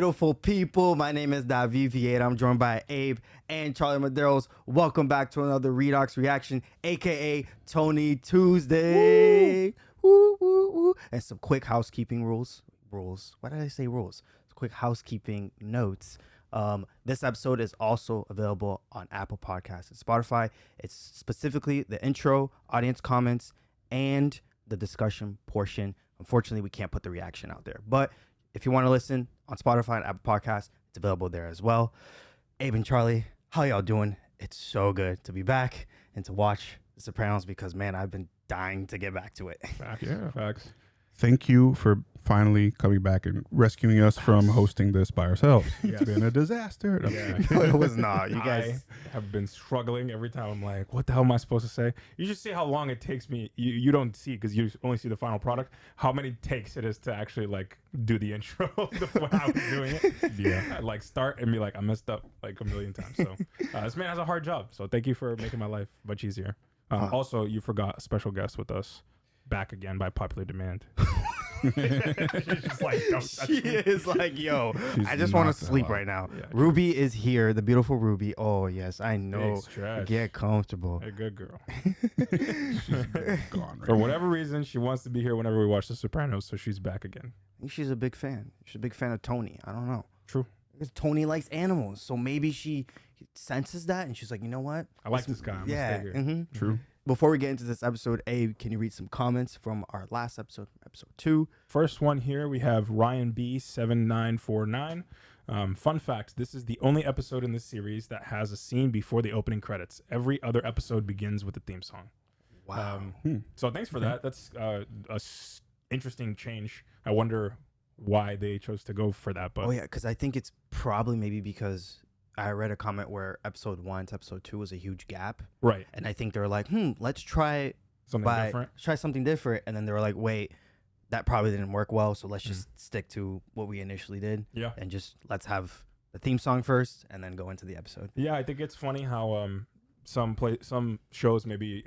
beautiful people. My name is David Vieira. I'm joined by Abe and Charlie Medeiros. Welcome back to another Redox Reaction, aka Tony Tuesday. Woo, woo, woo. And some quick housekeeping rules. Why did I say rules? Quick housekeeping notes. This episode is also available on Apple Podcasts and Spotify. It's specifically the intro, audience comments, and the discussion portion. Unfortunately, we can't put the reaction out there. But if you want to listen on Spotify and Apple Podcasts, it's available there as well. Abe and Charlie, how y'all doing? It's so good to be back and to watch The Sopranos because, man, I've been dying to get back to it. Facts. Thank you for finally coming back and rescuing us from hosting this by ourselves. Yes. It's been a disaster. Yeah. No, it was not. You guys I have been struggling every time. I'm like, what the hell am I supposed to say? You just see how long it takes me. You don't see because you only see the final product. How many takes it is to actually like do the intro when I was doing it. Yeah. I'd, like start and be like, I messed up like a million times. So this man has a hard job. So thank you for making my life much easier. Also, you forgot a special guest with us. Back again by popular demand. She's just like, don't touch she me. is like, yo, She's I just want not to gonna sleep lie. right now. Yeah, Ruby is here, the beautiful Ruby. Oh, yes, I know. Big stretch. Get comfortable. A good girl. Gone right For now. whatever reason, she wants to be here whenever we watch The Sopranos, so she's back again. I think she's a big fan. She's a big fan of Tony. I don't know. True. Because Tony likes animals, so maybe she senses that, and she's like, you know what? I like this guy. I'm Yeah. gonna stay here. mhm. True. Before we get into this episode, Abe, can you read some comments from our last episode, episode 2? First one here, we have Ryan B7949. Fun fact, this is the only episode in this series that has a scene before the opening credits. Every other episode begins with a theme song. Wow. So thanks for that. That's interesting change. I wonder why they chose to go for that. But Oh, yeah, because I think it's probably maybe because I read a comment where episode 1 to episode 2 was a huge gap. right, And I think they were like, let's try something different. something different. And then they were like, wait, that probably didn't work well. So let's just stick to what we initially did. Yeah. And just let's have the theme song first and then go into the episode. Yeah, I think it's funny how some shows maybe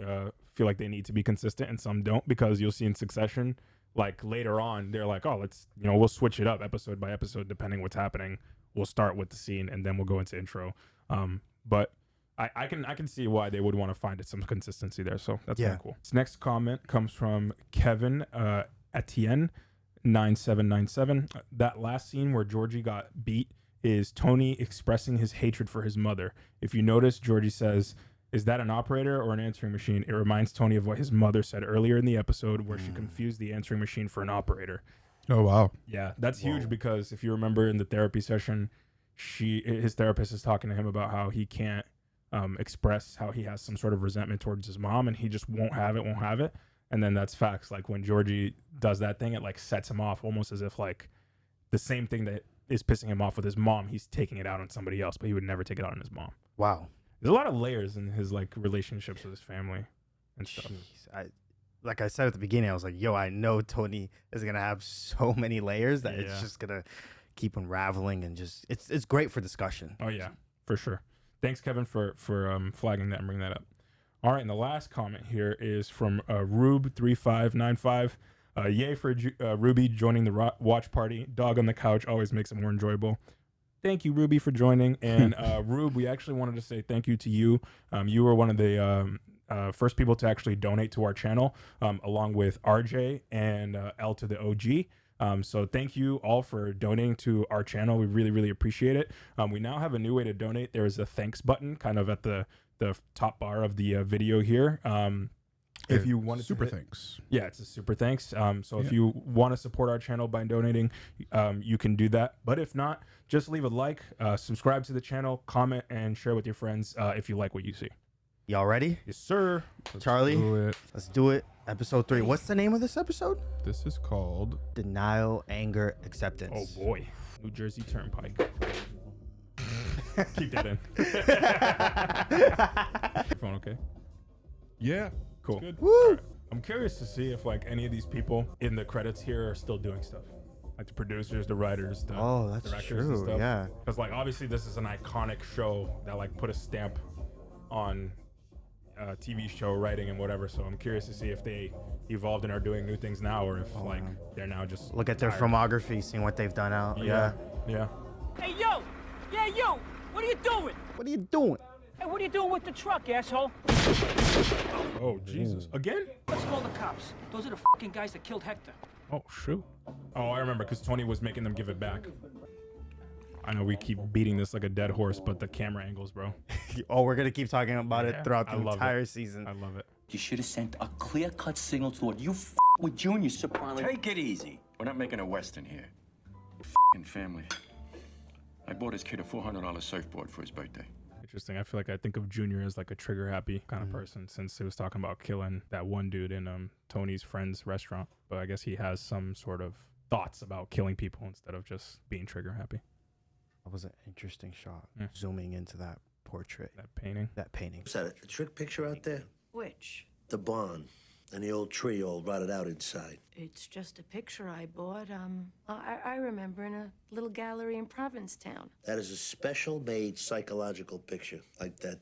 feel like they need to be consistent and some don't, because you'll see in Succession, like later on, they're like, oh, we'll switch it up episode by episode depending what's happening. We'll start with the scene and then we'll go into intro. But I can see why they would want to find some consistency there. So that's kind of cool. This next comment comes from Kevin Etienne 9797. That last scene where Georgie got beat is Tony expressing his hatred for his mother. If you notice, Georgie says, "Is that an operator or an answering machine?" It reminds Tony of what his mother said earlier in the episode where she confused the answering machine for an operator. Oh, wow. Yeah, that's huge because if you remember in the therapy session, his therapist is talking to him about how he can't express how he has some sort of resentment towards his mom and he just won't have it. And then that's facts. Like when Georgie does that thing, it like sets him off almost as if like the same thing that is pissing him off with his mom, he's taking it out on somebody else, but he would never take it out on his mom. Wow. There's a lot of layers in his like relationships with his family and stuff. Jeez. Like I said at the beginning, I was like, yo, I know Tony is going to have so many layers that it's just going to keep unraveling and just, it's great for discussion. Oh, yeah, for sure. Thanks, Kevin, for flagging that and bringing that up. All right, and the last comment here is from Rube3595. Yay for Ruby joining the watch party. Dog on the couch always makes it more enjoyable. Thank you, Ruby, for joining. And Rube, we actually wanted to say thank you to you. You were one of the first people to actually donate to our channel, along with RJ and L to the OG. So thank you all for donating to our channel. We really, really appreciate it. We now have a new way to donate. There is a thanks button kind of at the top bar of the video here. If you want super thanks. Yeah, it's a super thanks. So if you want to support our channel by donating, you can do that. But if not, just leave a like, subscribe to the channel, comment, and share with your friends if you like what you see. Y'all ready? Yes, sir. Charlie, Do it. let's do it. Episode 3. What's the name of this episode? This is called Denial, Anger, Acceptance. Oh boy, New Jersey Turnpike. Keep that in. Your phone okay? Yeah. Cool. Good. Woo! All right. I'm curious to see if like any of these people in the credits here are still doing stuff. Like the producers, the writers, the That's directors and true. stuff. Yeah. Because like obviously this is an iconic show that like put a stamp on TV show writing and whatever. So I'm curious to see if they evolved and are doing new things now, or if like they're now just Look at their tired. filmography, seeing what they've done out. Yeah. Yeah. Hey, yo! Yeah, yo! What are you doing? What are you doing? Hey, what are you doing with the truck, asshole? Oh, Jesus. Again? Let's call the cops. Those are the fucking guys that killed Hector. Oh, shoot. Oh, I remember, because Tony was making them give it back. I know we keep beating this like a dead horse, but the camera angles, bro. Oh, we're gonna keep talking about it throughout the entire season. I love it. You should have sent a clear-cut signal to it. You with Junior Soprano. Take it easy. We're not making a Western here. F***ing family. I bought his kid a $400 surfboard for his birthday. Interesting. I feel like I think of Junior as like a trigger-happy kind of person, since he was talking about killing that one dude in Tony's friend's restaurant. But I guess he has some sort of thoughts about killing people instead of just being trigger-happy. That was an interesting shot. Zooming into that portrait. That painting. That painting. Is that a trick picture out there? Which? The barn and the old tree all rotted out inside. It's just a picture I bought. I remember in a little gallery in Provincetown. That is a special made psychological picture, like that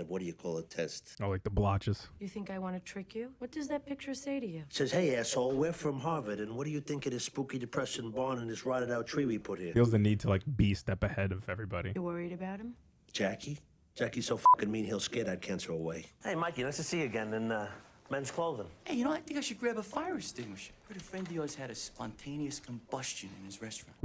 what do you call it, test. Oh, like the blotches. You think I want to trick you? What does that picture say to you? It says, hey, asshole, we're from Harvard, and what do you think of this spooky, depressing barn and this rotted out tree we put here? Feels the need to like be a step ahead of everybody. You worried about him? Jackie? Jackie's so fucking mean, he'll scare that cancer away. Hey, Mikey, nice to see you again in men's clothing. Hey, you know, I think I should grab a fire extinguisher. Heard a friend of yours had a spontaneous combustion in his restaurant.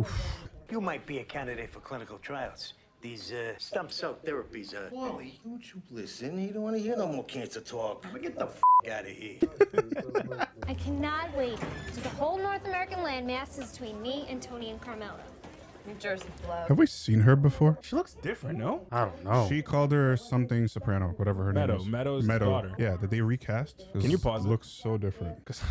You might be a candidate for clinical trials. These stump cell therapies, Wally, don't you listen? You don't want to hear no more cancer talk. Get the out of here. I cannot wait. So the whole North American landmass is between me and Tony and Carmelo. New Jersey blow. Have we seen her before? She looks different, no? I don't know. She called her something Soprano, whatever her name is. Meadow's daughter. Yeah, did they recast? Can you pause it? Looks so different. Because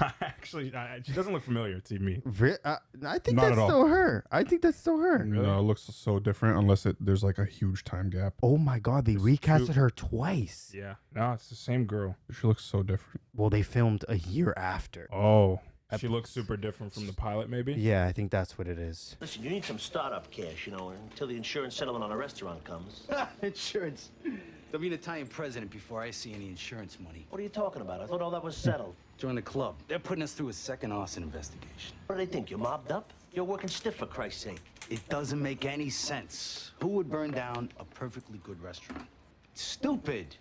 she doesn't look familiar to me. I think Not that's at all. still her. I think that's still her. No, it looks so different unless there's like a huge time gap. Oh my god, they recasted her twice. Yeah. No, it's the same girl. She looks so different. Well, they filmed a year after. Oh. She looks super different from the pilot, maybe? Yeah, I think that's what it is. Listen, you need some startup cash, you know, until the insurance settlement on a restaurant comes. Insurance. There'll be an Italian president before I see any insurance money. What are you talking about? I thought all that was settled. Join the club. They're putting us through a second arson investigation. What do they think? You're mobbed up? You're working stiff, for Christ's sake. It doesn't make any sense. Who would burn down a perfectly good restaurant? Stupid.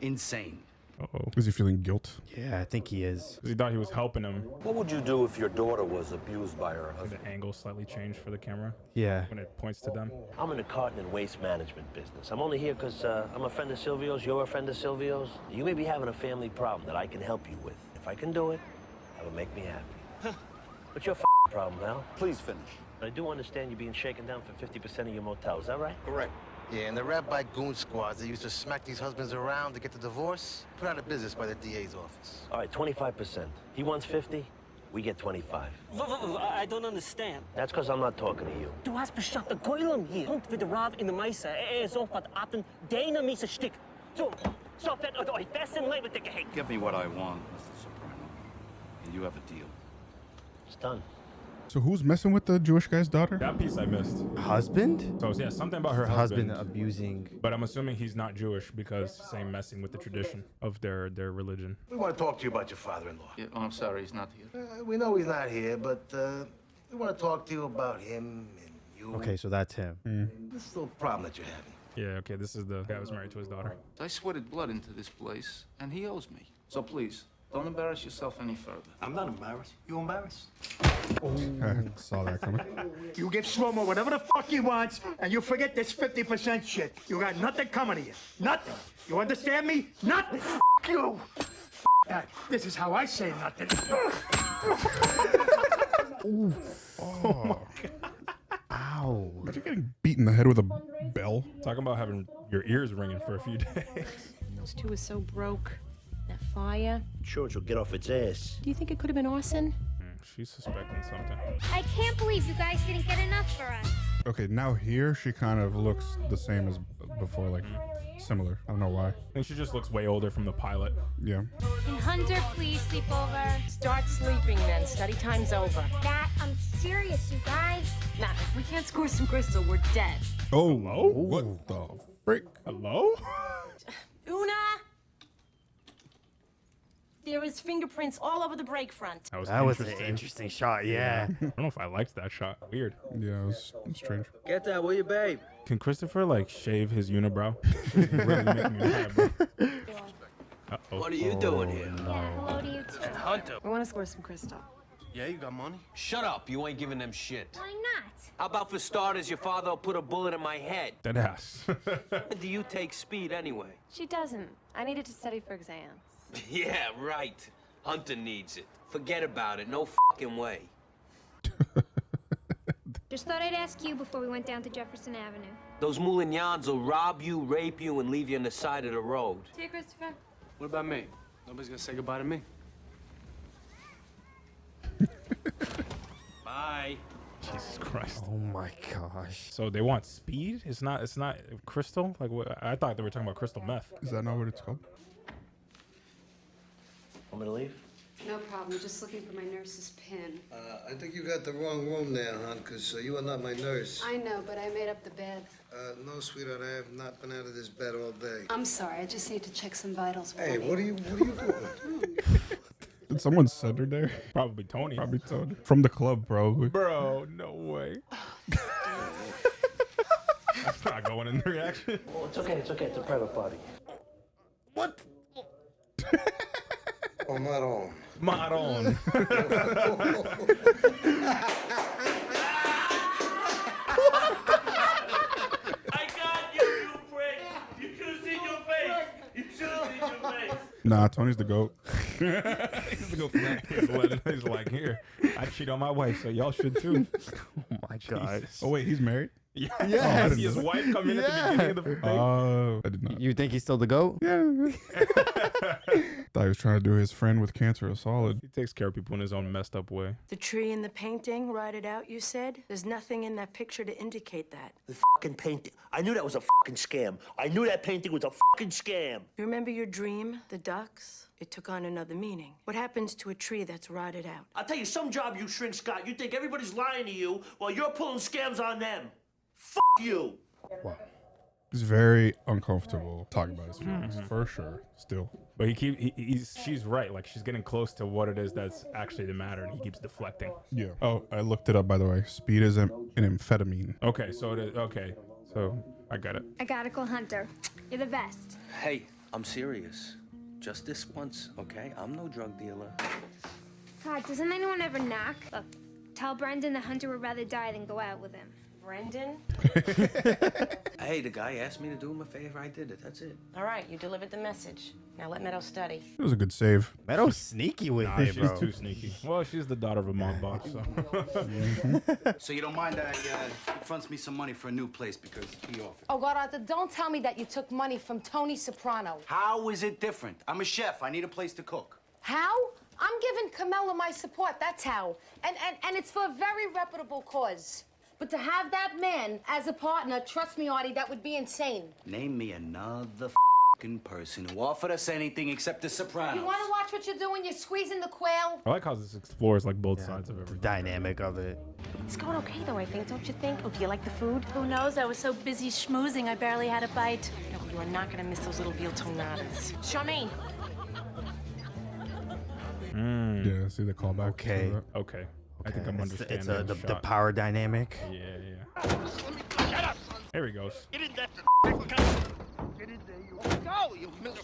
Insane. Uh-oh. Is he feeling guilt? Yeah, I think he is. 'Cause he thought he was helping him. What would you do if your daughter was abused by her The angle slightly changed for the camera Yeah. when it points to them. I'm in the carton and waste management business. I'm only here because I'm a friend of Silvio's, you're a friend of Silvio's. You may be having a family problem that I can help you with. If I can do it, that would make me happy. What's your problem, Al? Please finish. I do understand you're being shaken down for 50% of your motel. Is that right? Correct. Yeah, and the rabbi goon squads that used to smack these husbands around to get the divorce, put out of business by the DA's office. All right, 25%. He wants 50, we get 25. I don't understand. That's because I'm not talking to you. Du hast beschafft der Geulen hier. Kommt wieder Rav in der Meister. Sofort atem. Deine Miese Stick. So fett euch fest im Leben, dicke Heck. Give me what I want, Mr. Soprano. And you have a deal. It's done. So who's messing with the Jewish guy's daughter? That piece I missed. Husband? So yeah, something about her Husband husband. abusing. But I'm assuming he's not Jewish because same messing with the tradition of their religion. We want to talk to you about your father-in-law. Yeah, oh, I'm sorry, he's not here. We know he's not here, but we want to talk to you about him and you. Okay, so that's him. This little problem that you're having. Yeah, okay, this is the guy who was married to his daughter. I sweated blood into this place, and he owes me. So please, don't embarrass yourself any further. I'm not embarrassed. You embarrassed? I saw that coming. You give Shlomo whatever the fuck he wants, and you forget this 50% shit. You got nothing coming to you. Nothing. You understand me? Nothing. F you. F that. This is how I say nothing. Oh, Ow. imagine getting beat in the head with a bell. Talking about having your ears ringing for a few days. Those two are so broke. That fire. Church will get off its ass. Do you think it could have been arson? She's suspecting something. I can't believe you guys didn't get enough for us. Okay, now here she kind of looks the same as before, like similar. I don't know why. I think she just looks way older from the pilot. Yeah. Can Hunter please sleep over? Start sleeping then. Study time's over. That, I'm serious, you guys. Nah, if we can't score some crystal, we're dead. Oh, what the frick? Hello? Una! There is fingerprints all over the brake front. That was an interesting shot, yeah. I don't know if I liked that shot. Weird. Yeah, it was strange. Get that, will you, babe? Can Christopher like shave his unibrow? Really make me mad, bro. Uh-oh. What are you doing here? Yeah, hello to you too. And Hunter. I want to score some crystal. Yeah, you got money? Shut up, you ain't giving them shit. Why not? How about for starters, your father will put a bullet in my head? That ass. Do you take speed anyway? She doesn't. I needed to study for exams. Yeah, right. Hunter needs it. Forget about it, no fucking way. Just thought I'd ask you before we went down to Jefferson Avenue. Those Moulignans will rob you, rape you, and leave you on the side of the road. See you, Christopher. What about me? Nobody's gonna say goodbye to me. Bye. Jesus Christ. Oh my gosh. So they want speed? It's not crystal? Like what? I thought they were talking about crystal meth. Is that not what it's called? Want me to leave? No problem. Just looking for my nurse's pin. I think you got the wrong room there, hon, because you are not my nurse. I know, but I made up the bed. No, sweetheart, I have not been out of this bed all day. I'm sorry. I just need to check some vitals. Hey, what are you doing? Did someone send her there? Probably Tony. Probably Tony. From the club, probably. Bro, no way. That's not going in the reaction. Oh, it's okay. It's okay. It's a private party. What? Oh, Maron. Maron. I got you, you prick! You should have seen your face! You should have seen your face! Nah, Tony's the GOAT. He's the goat for that. He's like, here, I cheat on my wife, so y'all should too. Oh my god. Oh, wait, he's married? Yeah. Yes. Oh, I see his wife come in at the beginning of the thing. Oh, I did not. You think he's still the GOAT? Yeah. Thought he was trying to do his friend with cancer a solid. He takes care of people in his own messed up way. The tree in the painting, write it out, you said? There's nothing in that picture to indicate that. The fucking painting. I knew that was a fucking scam. I knew that painting was a fucking scam. You remember your dream, the ducks? It took on another meaning. What happens to a tree that's rotted out? I'll tell you, some job you shrink, Scott. You think everybody's lying to you while you're pulling scams on them. Fuck you. Wow. He's very uncomfortable talking about his feelings, for sure, still. But she's right. Like, she's getting close to what it is that's actually the matter, and he keeps deflecting. Yeah. Oh, I looked it up, by the way. Speed is an amphetamine. Okay, so it is. Okay, so I got it. I gotta call Hunter. You're the best. Hey, I'm serious. Just this once, okay? I'm no drug dealer. God, doesn't anyone ever knock? Look, tell Brendan that Hunter would rather die than go out with him. Brendan? Hey, the guy asked me to do him a favor. I did it. That's it. All right, you delivered the message. Now let Meadow study. It was a good save. Meadow's sneaky with it, She's bro. too sneaky. Well, she's the daughter of a mob boss, so. So you don't mind that he fronts me some money for a new place because he offered. Oh, God, Arthur, don't tell me that you took money from Tony Soprano. How is it different? I'm a chef. I need a place to cook. How? I'm giving Camilla my support, that's how. And it's for a very reputable cause. But to have that man as a partner, trust me, Artie, that would be insane. Name me another f***ing person who offered us anything except the Sopranos. You want to watch what you're doing? You're squeezing the quail? I like how this explores like both sides of everything. Dynamic of it. It's going okay, though, I think, don't you think? Oh, do you like the food? Who knows? I was so busy schmoozing, I barely had a bite. No, you are not going to miss those little veal tonadas. Charmaine! Yeah, see the callback. Okay. Okay. I think I'm understanding. It's the power dynamic. Yeah. Shut up! There he goes. Get in there. Get in there, you go, you mother.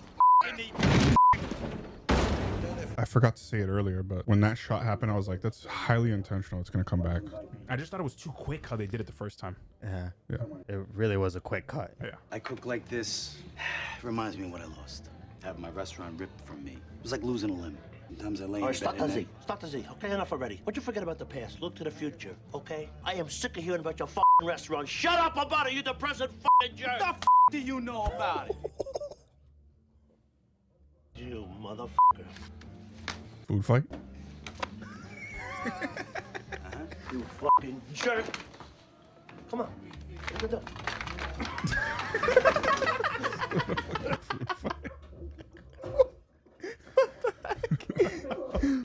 I forgot to say it earlier, but when that shot happened, I was like, that's highly intentional. It's going to come back. I just thought it was too quick how they did it the first time. Yeah. Yeah. It really was a quick cut. Yeah. I cook like this. Reminds me of what I lost. Have my restaurant ripped from me. It was like losing a limb. Sometimes I lay in All right, bed and then... Stop the Z. Okay, enough already. Why don't you forget about the past? Look to the future, okay? I am sick of hearing about your restaurant. Shut up about it, you depressing jerk! What the do you know about it? You motherfucker. Food fight? You fucking jerk. Come on. Open the door.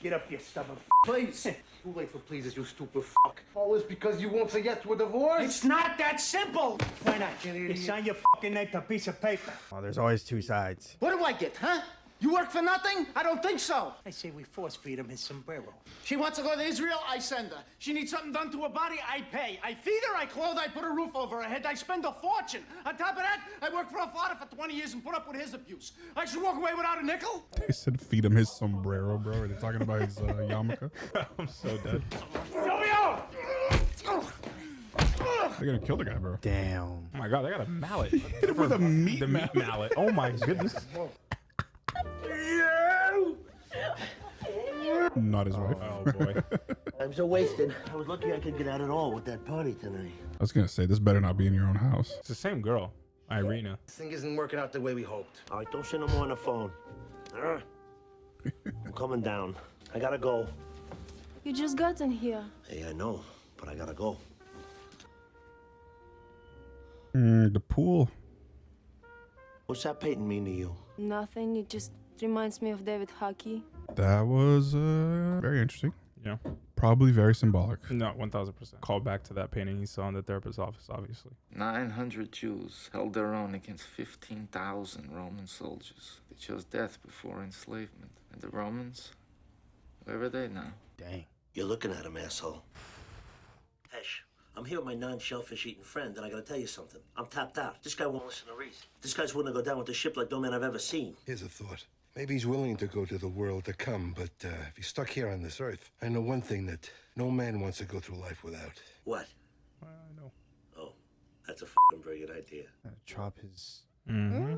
Get up, you stubborn Please. Too late for pleases, you stupid fuck. All this because you won't say yes to a divorce? It's not that simple. Why not? You sign your fucking name to a piece of paper. Oh, there's always two sides. What do I get, huh? You work for nothing? I don't think so. I say we force feed him his sombrero. She wants to go to Israel, I send her. She needs something done to her body, I pay. I feed her, I clothe, I put a roof over her head, I spend a fortune. On top of that, I worked for her father for 20 years and put up with his abuse. I should walk away without a nickel? They said feed him his sombrero, bro. Are they talking about his yarmulke? I'm so dead. Silvio! They're gonna kill the guy, bro. Damn. Oh my god, they got a mallet. Hit him with a meat The meat mallet. Oh my goodness. Not his wife. Oh boy. I'm so wasted. I was lucky I could get out at all with that party tonight. I was gonna say, this better not be in your own house. It's the same girl, Irina. This thing isn't working out the way we hoped. All right, don't say no more on the phone. I'm coming down. I gotta go. You just got in here. Hey, I know, but I gotta go. The pool. What's that painting mean to you? Nothing. It just reminds me of David Hockey. That was very interesting. Yeah. Probably very symbolic. No, 1000%. Call back to that painting he saw in the therapist's office, obviously. 900 Jews held their own against 15,000 Roman soldiers. They chose death before enslavement. And the Romans, where are they now? Dang. You're looking at him, asshole. Hesh, I'm here with my non-shellfish eating friend, and I gotta tell you something. I'm tapped out. This guy won't listen to reason. This guy's willing to go down with the ship like no man I've ever seen. Here's a thought. Maybe he's willing to go to the world to come, but if he's stuck here on this earth, I know one thing that no man wants to go through life without. What? I know. Oh, that's a f***ing brilliant idea. Chop his. Mm-hmm.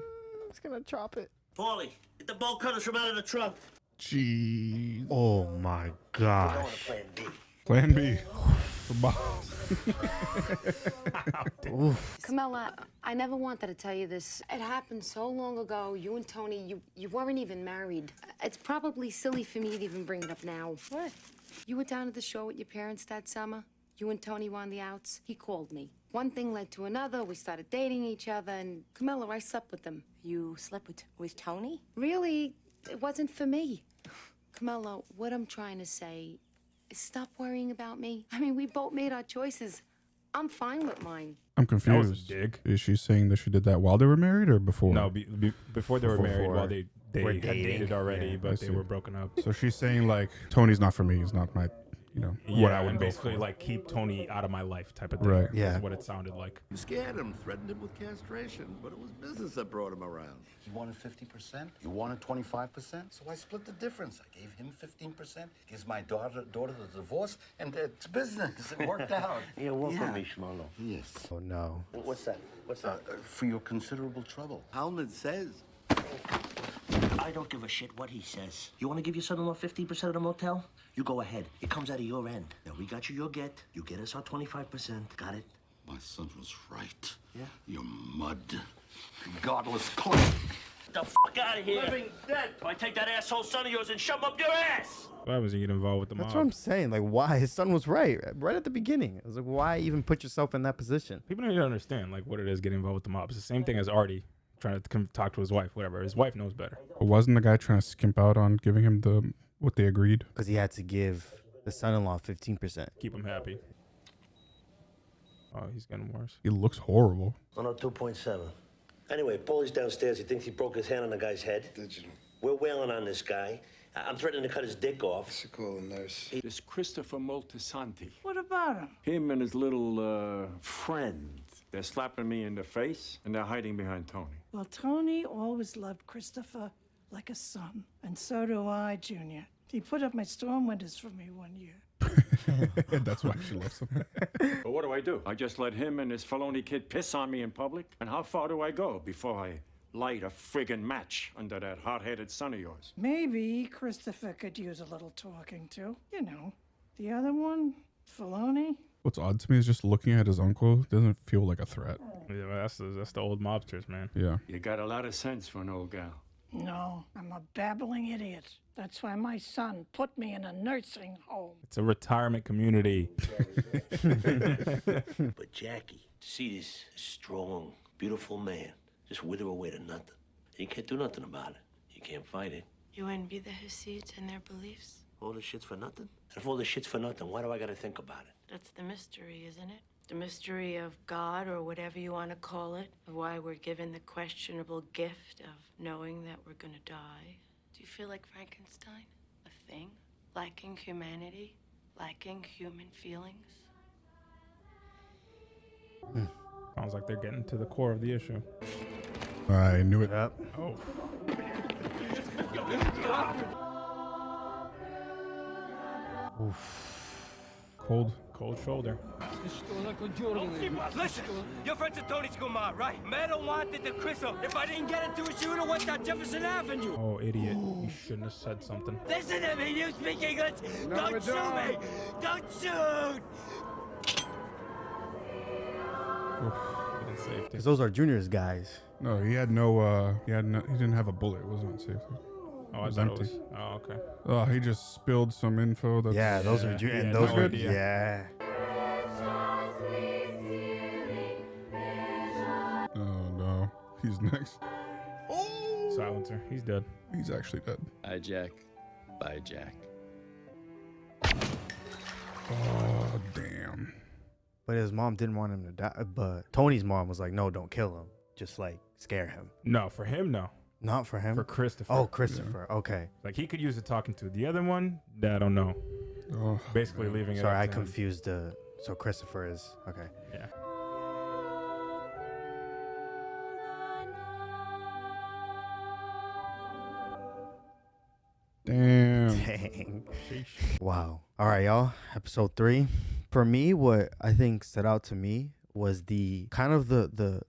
He's gonna chop it. Paulie, get the bolt cutters from out of the trunk. Jeez. Oh my We're going gosh. to plan B. Plan B. For boss. Camilla, I never wanted to tell you this. It happened so long ago. You and Tony, you weren't even married. It's probably silly for me to even bring it up now. What? You were down at the show with your parents that summer. You and Tony were on the outs. He called me. One thing led to another. We started dating each other, and Camilla, I slept with him. You slept with Tony? Really, it wasn't for me. Camilla, what I'm trying to say is stop worrying about me. I mean, we both made our choices. I'm fine with mine. I'm That was confused. a dig. Is she saying that she did that while they were married or before? No, before they were married, while they were had dating. dated already, Yeah, I but they see. were broken up. So she's saying like, Tony's not for me. He's not my, what I would and go basically for. like keep Tony out of my life type of thing. Right. Yeah. Is what it sounded like. You scared him, threatened him with castration, but it was business that brought him around. You wanted 50%? You wanted 25%? So I split the difference. I gave him 15%, gives my daughter the divorce, and it's business. It worked out. Yeah, work with me, Shmolo. Yes. Oh no. What's that? What's that? For your considerable trouble. Talmud says. I don't give a shit what he says. You want to give your son-in-law 15% of the motel? You go ahead. It comes out of your end. Now, we got you your get. You get us our 25%. Got it? My son was right. Yeah? You're mud. Godless clown. Get the fuck out of here. Living dead. Or I take that asshole son of yours and shove him up your ass. Why was he get involved with the That's mob? what I'm saying. Like, why? His son was right at the beginning. I was like, why even put yourself in that position? People need to understand like what it is getting involved with the mob. It's the same thing as Artie trying to come talk to his wife. Whatever. His wife knows better. But wasn't the guy trying to skimp out on giving him what they agreed? Because he had to give the son-in-law 15%. Keep him happy. Oh, he's getting worse. He looks horrible. Oh, no, 2.7. Anyway, Paulie's downstairs. He thinks he broke his hand on the guy's head. Digital. We're wailing on this guy. I'm threatening to cut his dick off. Should call a nurse. This Christopher Moltisanti. What about him? Him and his little friend. They're slapping me in the face, and they're hiding behind Tony. Well, Tony always loved Christopher like a son, and so do I, Junior. He put up my storm windows for me one year. That's why she loves him. But what do? I just let him and his felony kid piss on me in public? And how far do I go before I light a friggin' match under that hot-headed son of yours? Maybe Christopher could use a little talking to. You know, the other one, Filoni. What's odd to me is just looking at his uncle doesn't feel like a threat. Yeah, that's the old mobsters, man. Yeah. You got a lot of sense for an old gal. No, I'm a babbling idiot. That's why my son put me in a nursing home. It's a retirement community. But Jackie, to see this strong, beautiful man just wither away to nothing. You can't do nothing about it. You can't fight it. You envy the Hasids and their beliefs? All this shit's for nothing? And if all this shit's for nothing, why do I gotta think about it? That's the mystery, isn't it? The mystery of God, or whatever you want to call it, of why we're given the questionable gift of knowing that we're gonna die. Do you feel like Frankenstein? A thing? Lacking humanity? Lacking human feelings? Sounds like they're getting to the core of the issue. I knew it. Yep. Oh. Cold shoulder. Listen, you're friends with Tony's Gumar, right? Meadow wanted the crystal. If I didn't get it to us, you would have went down Jefferson Avenue. Oh, idiot. You shouldn't have said something. Listen to me, you speak English. Don't shoot me. Don't shoot. Because those are Junior's guys. No, he had no. He didn't have a bullet. It wasn't on safety. Oh, it was I thought empty. it was. Oh, okay. Oh, he just spilled some info. That's, Yeah, those are Junior. And those no were idea. yeah. Oh no, he's next. Silencer. He's dead. He's actually dead. Hi, Jack. Bye, Jack. Oh damn. But his mom didn't want him to die. But Tony's mom was like, "No, don't kill him. Just like scare him." No, for him, no. Not for him. For Christopher. Oh, Christopher. Okay. Like he could use it talking to the other one. I don't know. Oh, basically leaving it. Sorry, up I to him. confused the. So Christopher is okay. Yeah. Damn. Dang. Wow. All right, y'all. Episode 3. For me, what I think stood out to me was the kind of the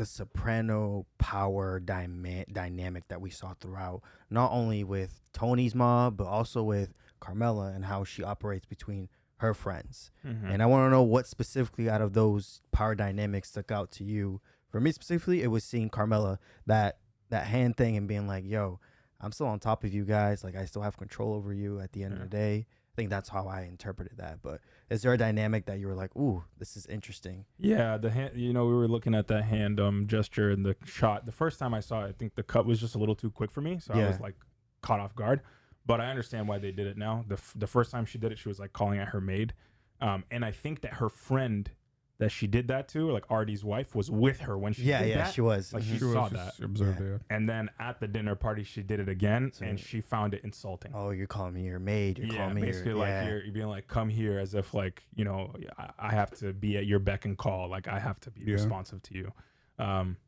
soprano power dynamic that we saw throughout, not only with Tony's mom, but also with Carmela and how she operates between her friends. Mm-hmm. And I want to know what specifically out of those power dynamics stuck out to you. For me specifically, it was seeing Carmela, that hand thing, and being like, yo, I'm still on top of you guys. Like, I still have control over you at the end of the day. I think that's how I interpreted that. But is there a dynamic that you were like, ooh, this is interesting? Yeah, the hand. You know, we were looking at that hand gesture in the shot. The first time I saw it, I think the cut was just a little too quick for me, so I was like caught off guard. But I understand why they did it now. The first time she did it, she was like calling at her maid, and I think that her friend that she did that to, like Artie's wife, was with her when she did that. Yeah, she was. Like Mhm. she saw that. Observed it. And then at the dinner party, she did it again, and she found it insulting. Oh, you're calling me your maid. You're calling me basically like you're being like, come here, as if like, you know, I have to be at your beck and call. Like I have to be responsive to you.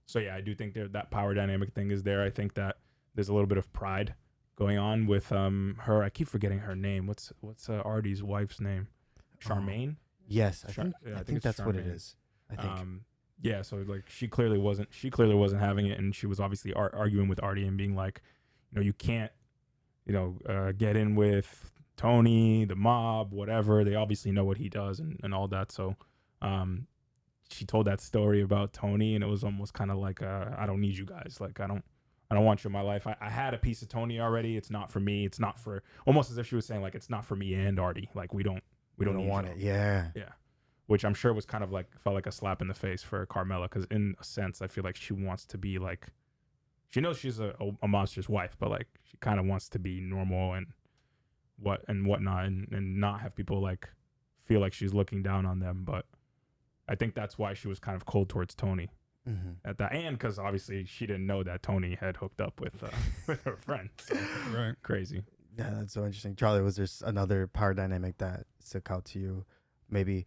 So yeah, I do think that power dynamic thing is there. I think that there's a little bit of pride going on with her. I keep forgetting her name. What's Artie's wife's name? Charmaine. Yes, I think it's that's what it Charmaine. is. I think. Yeah, so like she clearly wasn't having it, and she was obviously arguing with Artie and being like, you know, you can't, you know, get in with Tony, the mob, whatever. They obviously know what he does and all that. So she told that story about Tony, and it was almost kind of like, I don't need you guys. Like I don't want you in my life. I had a piece of Tony already. It's not for me. It's not for, almost as if she was saying like, it's not for me and Artie. Like we don't need want you. it. Yeah. Yeah. Which I'm sure was kind of like, felt like a slap in the face for Carmela, because in a sense, I feel like she wants to be like, she knows she's a monster's wife, but like she kind of wants to be normal and whatnot, and not have people like feel like she's looking down on them. But I think that's why she was kind of cold towards Tony at that, and because obviously she didn't know that Tony had hooked up with her friend. So, right. Crazy. Yeah, that's so interesting. Charlie, was there another power dynamic that stuck out to you? Maybe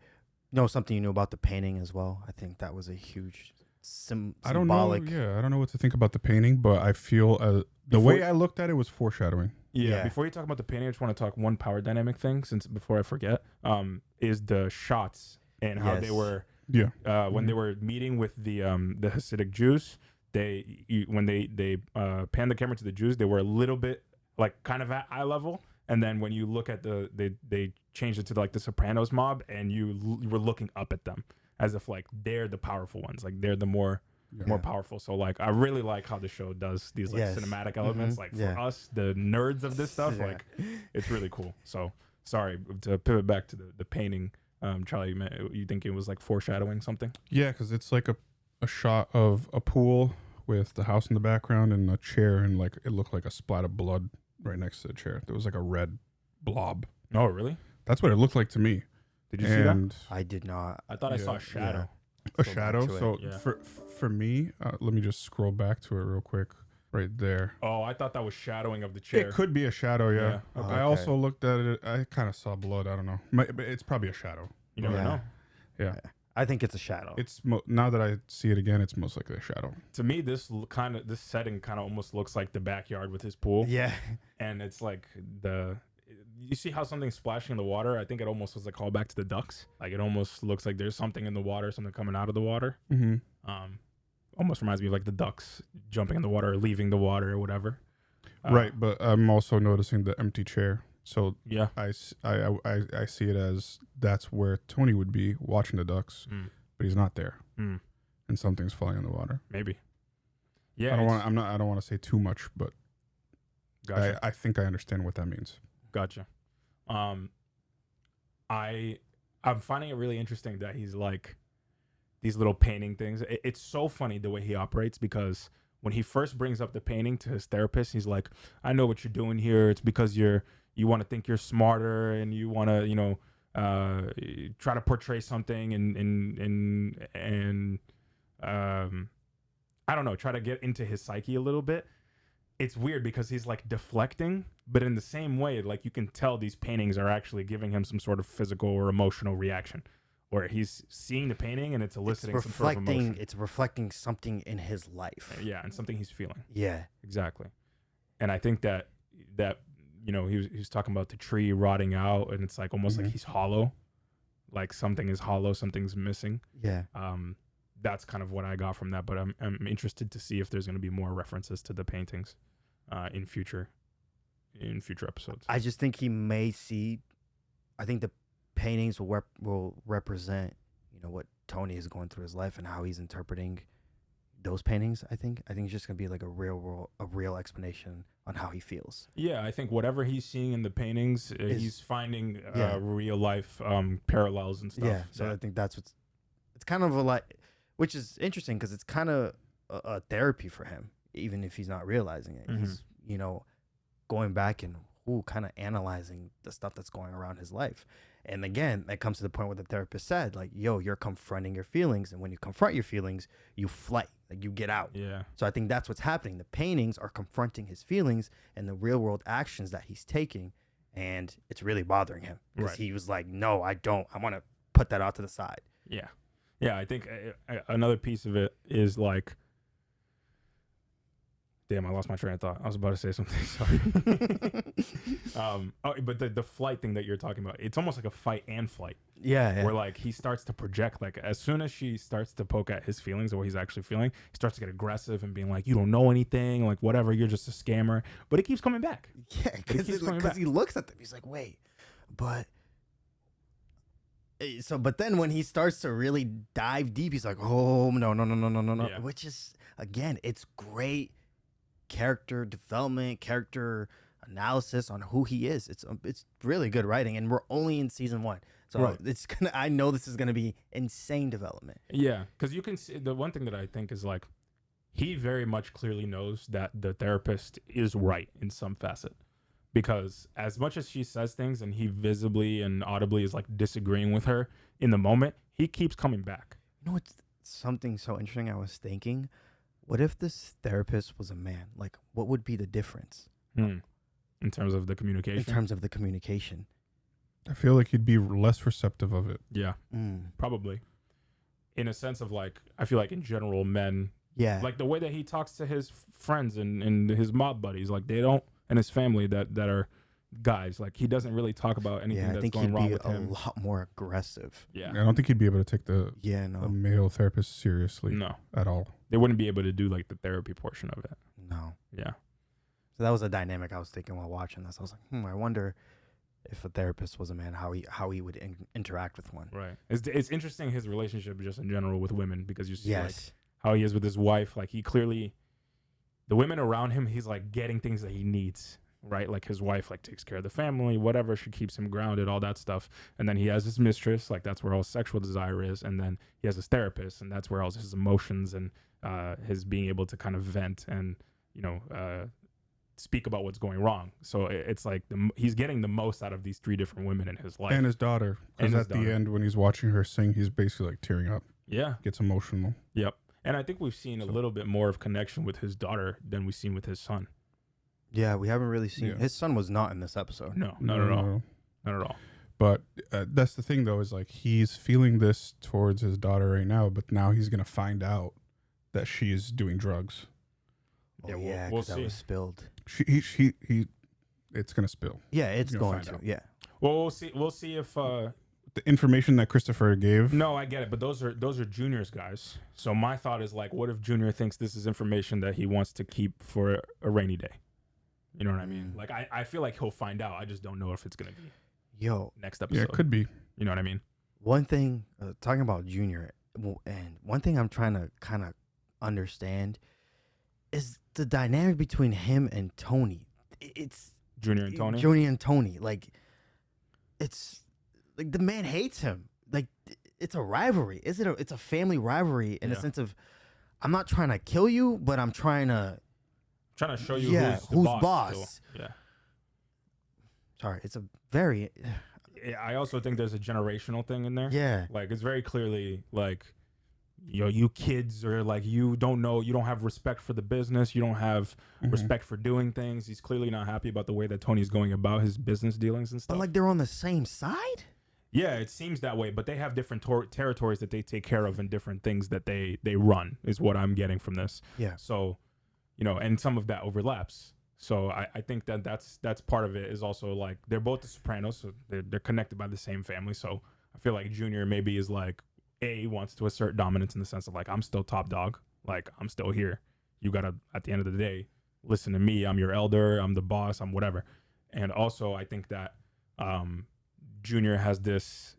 something you knew about the painting as well. I think that was a huge symbolic. I don't know. Yeah, I don't know what to think about the painting, but I feel the way I looked at it was foreshadowing. Yeah. Before you talk about the painting, I just want to talk one power dynamic thing, before I forget, is the shots and how they were. Yeah. When they were meeting with the Hasidic Jews, when they panned the camera to the Jews, they were a little bit like kind of at eye level. And then when you look at they changed it to like the Sopranos mob, and you were looking up at them as if like they're the powerful ones, like they're the more powerful. So like I really like how the show does these like cinematic elements. Like for us, the nerds of this stuff, like it's really cool. So sorry to pivot back to the painting. Charlie, you think it was like foreshadowing something? Yeah, because it's like a shot of a pool with the house in the background and a chair, and like it looked like a splat of blood right next to the chair. There was like a red blob. Oh, really? That's what it looked like to me. Did you see that? I did not. I thought I saw a shadow. A shadow. So for me, let me just scroll back to it real quick. right there. Oh, I thought that was shadowing of the chair. It could be a shadow, yeah. Yeah. I also looked at it. I kind of saw blood. I don't know. But it's probably a shadow. You never know. Yeah. I think it's a shadow. It's now that I see it again, it's most likely a shadow. To me, this setting kind of almost looks like the backyard with his pool. Yeah. And it's like you see how something's splashing in the water? I think it almost was a callback to the ducks. Like it almost looks like there's something in the water, something coming out of the water. Mm-hmm. Almost reminds me of like the ducks jumping in the water or leaving the water or whatever. Right, but I'm also noticing the empty chair. So yeah, I see it as that's where Tony would be watching the ducks, but he's not there, and something's falling in the water. Maybe. Yeah, I don't want to say too much, but gotcha. I think I understand what that means. Gotcha. I'm finding it really interesting that he's like these little painting things. It's so funny the way he operates, because when he first brings up the painting to his therapist, he's like, I know what you're doing here. It's because you want to think you're smarter and you want to, try to portray something and I don't know, try to get into his psyche a little bit. It's weird because he's like deflecting, but in the same way, like you can tell these paintings are actually giving him some sort of physical or emotional reaction, where he's seeing the painting and it's eliciting some sort of emotion. It's reflecting something in his life. Yeah, and something he's feeling. Yeah, exactly. And I think that he was talking about the tree rotting out, and it's like almost like he's hollow, like something is hollow, something's missing. Yeah. That's kind of what I got from that, but I'm interested to see if there's going to be more references to the paintings in future episodes. I just think he may see. I think the paintings will represent, what Tony is going through his life and how he's interpreting those paintings. I think it's just gonna be like a real explanation on how he feels. Yeah, I think whatever he's seeing in the paintings, he's finding real life parallels and stuff. Yeah, so I think that's it's kind of which is interesting because it's kind of a therapy for him, even if he's not realizing it. He's going back and kind of analyzing the stuff that's going around his life. And again, that comes to the point where the therapist said, like, yo, you're confronting your feelings. And when you confront your feelings, you flight, like you get out. Yeah. So I think that's what's happening. The paintings are confronting his feelings and the real world actions that he's taking. And it's really bothering him because he was like, no, I don't. I want to put that out to the side. Yeah. Yeah. I think another piece of it is like, damn, I lost my train of thought. I was about to say something. Sorry. But the flight thing that you're talking about, it's almost like a fight and flight. Yeah. Where like he starts to project, like as soon as she starts to poke at his feelings or what he's actually feeling, he starts to get aggressive and being like, you don't know anything, like whatever, you're just a scammer. But it keeps coming back. Yeah, because he looks at them. He's like, wait, but then when he starts to really dive deep, he's like, oh, no. Yeah. Which is, again, it's great character development, character analysis on who he is. It's really good writing, and we're only in season 1, so I know this is gonna be insane development. Yeah, because you can see the one thing that I think is like he very much clearly knows that the therapist is right in some facet, because as much as she says things and he visibly and audibly is like disagreeing with her in the moment, he keeps coming back. You know, it's something so interesting. I was thinking, what if this therapist was a man? Like, what would be the difference? In terms of the communication? I feel like he'd be less receptive of it. Yeah, probably. In a sense of like, I feel like in general, men, like the way that he talks to his friends and his mob buddies, like they don't, and his family that are guys, like he doesn't really talk about anything that's going wrong with him. I think he'd be a lot more aggressive. Yeah. I don't think he'd be able to take the male therapist seriously. No. At all. They wouldn't be able to do like the therapy portion of it. No. Yeah. So that was a dynamic I was thinking while watching this. I was like, I wonder if a therapist was a man, how he would interact with one. Right. It's interesting his relationship just in general with women, because you see like Yes. how he is with his wife. Like he clearly, the women around him, he's like getting things that he needs. Right, like his wife like takes care of the family, whatever, she keeps him grounded, all that stuff. And then he has his mistress, like that's where all sexual desire is. And then he has his therapist, and that's where all his emotions and his being able to kind of vent and speak about what's going wrong. So it's like he's getting the most out of these 3 different women in his life, and his daughter. Because at the end, when he's watching her sing, he's basically like tearing up. Yeah, gets emotional. Yep. And I think we've seen a little bit more of connection with his daughter than we've seen with his son. Yeah, we haven't really seen his son was not in this episode. No, not at all. Not at all. But that's the thing, though, is like he's feeling this towards his daughter right now, but now he's gonna find out that she is doing drugs. Oh, yeah, because that was spilled. He it's gonna spill. Yeah, it's He's going find to. out. Yeah. Well, we'll see if The information that Christopher gave. No, I get it, but those are Junior's guys. So my thought is like, what if Junior thinks this is information that he wants to keep for a rainy day? You know what I mean? Like I feel like he'll find out. I just don't know if it's gonna be next episode. Yeah, it could be. You know what I mean? One thing, talking about Junior, and one thing I'm trying to kind of understand is the dynamic between him and Tony. It's Junior and Tony. Junior and Tony. Like, it's like the man hates him. Like, it's a rivalry. It's a family rivalry in the sense of, I'm not trying to kill you, but I'm trying to show you who's the boss. Still. Yeah. Sorry, it's a very. I also think there's a generational thing in there. Yeah. Like it's very clearly like, you kids are like, you don't have respect for the business. You don't have respect for doing things. He's clearly not happy about the way that Tony's going about his business dealings and stuff. But like they're on the same side? Yeah, it seems that way, but they have different territories that they take care of and different things that they run is what I'm getting from this. Yeah. So, and some of that overlaps. So I think that's part of it is also like they're both the Sopranos, so they're connected by the same family. So I feel like Junior maybe is like wants to assert dominance in the sense of like, I'm still top dog, like I'm still here. You gotta at the end of the day listen to me. I'm your elder. I'm the boss. I'm whatever. And also I think that Junior has this,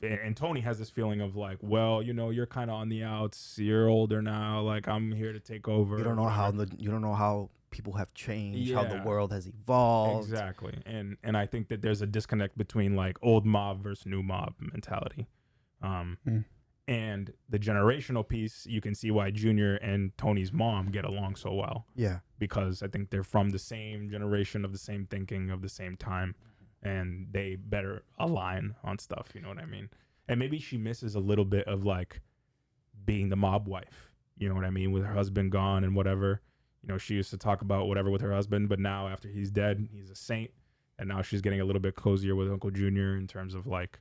and Tony has this feeling of like, well, you're kind of on the outs. You're older now. Like I'm here to take over. You don't know how people have changed, how the world has evolved. Exactly. And I think that there's a disconnect between like old mob versus new mob mentality. And the generational piece, you can see why Junior and Tony's mom get along so well. Yeah. Because I think they're from the same generation of the same thinking of the same time, and they better align on stuff. You know what I mean? And maybe she misses a little bit of like being the mob wife. You know what I mean? With her husband gone and whatever. She used to talk about whatever with her husband, but now after he's dead, he's a saint. And now she's getting a little bit cozier with Uncle Junior in terms of like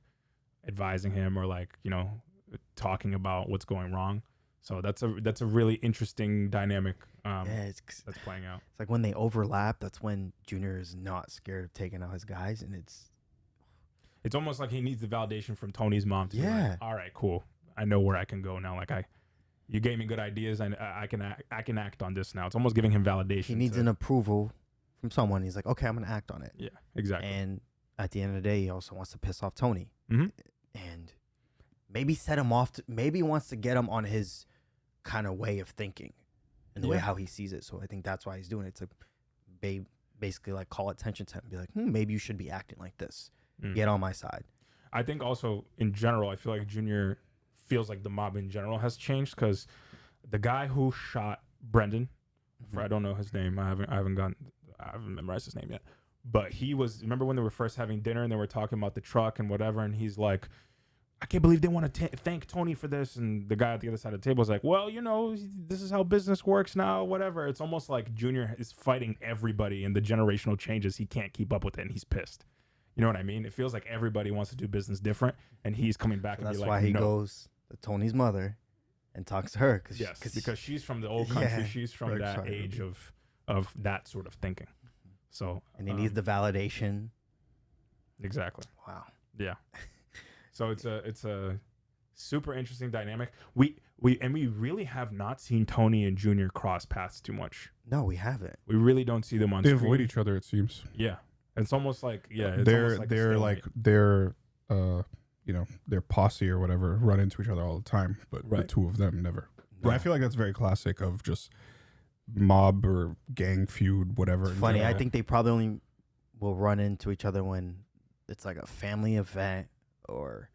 advising him or like, talking about what's going wrong. So that's a really interesting dynamic that's playing out. It's like when they overlap, that's when Junior is not scared of taking out his guys, and it's almost like he needs the validation from Tony's mom to be like, all right, cool. I know where I can go now. Like you gave me good ideas, and I can act on this now. It's almost giving him validation. He needs an approval from someone. He's like, okay, I'm gonna act on it. Yeah, exactly. And at the end of the day, he also wants to piss off Tony, and maybe set him off. Maybe wants to get him on his kind of way of thinking, and the way how he sees it. So I think that's why he's doing it, to basically like call attention to him and be like, maybe you should be acting like this. Get on my side. I think also in general, I feel like Junior feels like the mob in general has changed, because the guy who shot Brendan, I don't know his name. I haven't memorized his name yet. But he was, remember when they were first having dinner and they were talking about the truck and whatever, and he's like, I can't believe they want to thank Tony for this. And the guy at the other side of the table is like, well, this is how business works now, whatever. It's almost like Junior is fighting everybody, and the generational changes, he can't keep up with it, and he's pissed. You know what I mean? It feels like everybody wants to do business different, and he's coming back and that's be like, why he goes to Tony's mother and talks to her. Because she's from the old country. She's from that age of that sort of thinking. So and he needs the validation. Exactly. Wow. Yeah. So it's a super interesting dynamic. We really have not seen Tony and Junior cross paths too much. No, we haven't. We really don't see them on They screen. avoid each other, it seems. Yeah. It's almost like their posse or whatever run into each other all the time, but the two of them never. But I feel like that's very classic of just mob or gang feud, whatever. It's funny. I think they probably only will run into each other when it's like a family event, or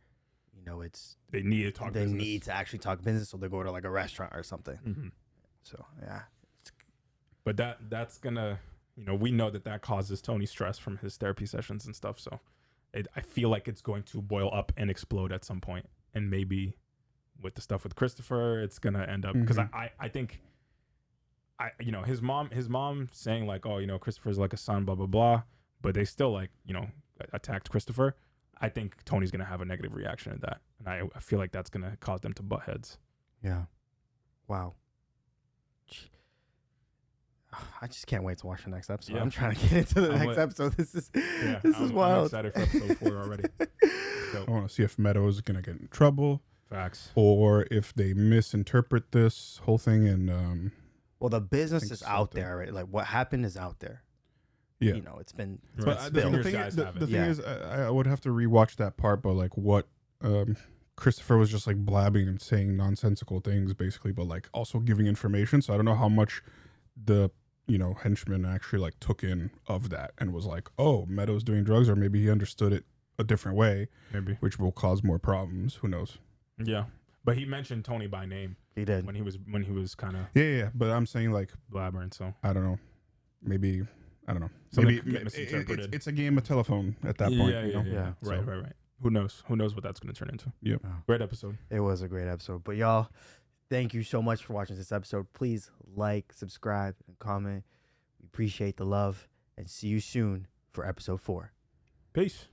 it's they need to talk. They need to actually talk business, so they go to like a restaurant or something. Mm-hmm. So yeah. But that's gonna, we know that causes Tony stress from his therapy sessions and stuff. So I feel like it's going to boil up and explode at some point, and maybe with the stuff with Christopher, it's gonna end up because I think his mom saying like, oh, Christopher's like a son, blah blah blah, but they still like attacked Christopher. I think Tony's gonna have a negative reaction to that, and I feel like that's gonna cause them to butt heads. Yeah. Wow. I just can't wait to watch the next episode. Yeah. I'm trying to get into the next episode. This is wild. I'm excited for episode 4 already. I want to see if Meadows gonna get in trouble. Facts. Or if they misinterpret this whole thing and well, the business is out there, right? Like what happened is out there. Yeah, it's been. But the thing is, I would have to rewatch that part. But like what Christopher was just like blabbing and saying nonsensical things, basically, but like also giving information. So I don't know how much the henchman actually like took in of that and was like, oh, Meadows doing drugs, or maybe he understood it a different way, maybe, which will cause more problems. Who knows? Yeah, but he mentioned Tony by name. He did when he was kind of But I'm saying like blabbering. So I don't know. Maybe I don't know. Something Maybe could get misinterpreted. It's a game of telephone at that point. Yeah. Right. Who knows? Who knows what that's going to turn into? Yep. Great episode. It was a great episode. But y'all, thank you so much for watching this episode. Please like, subscribe, and comment. We appreciate the love, and see you soon for episode 4. Peace.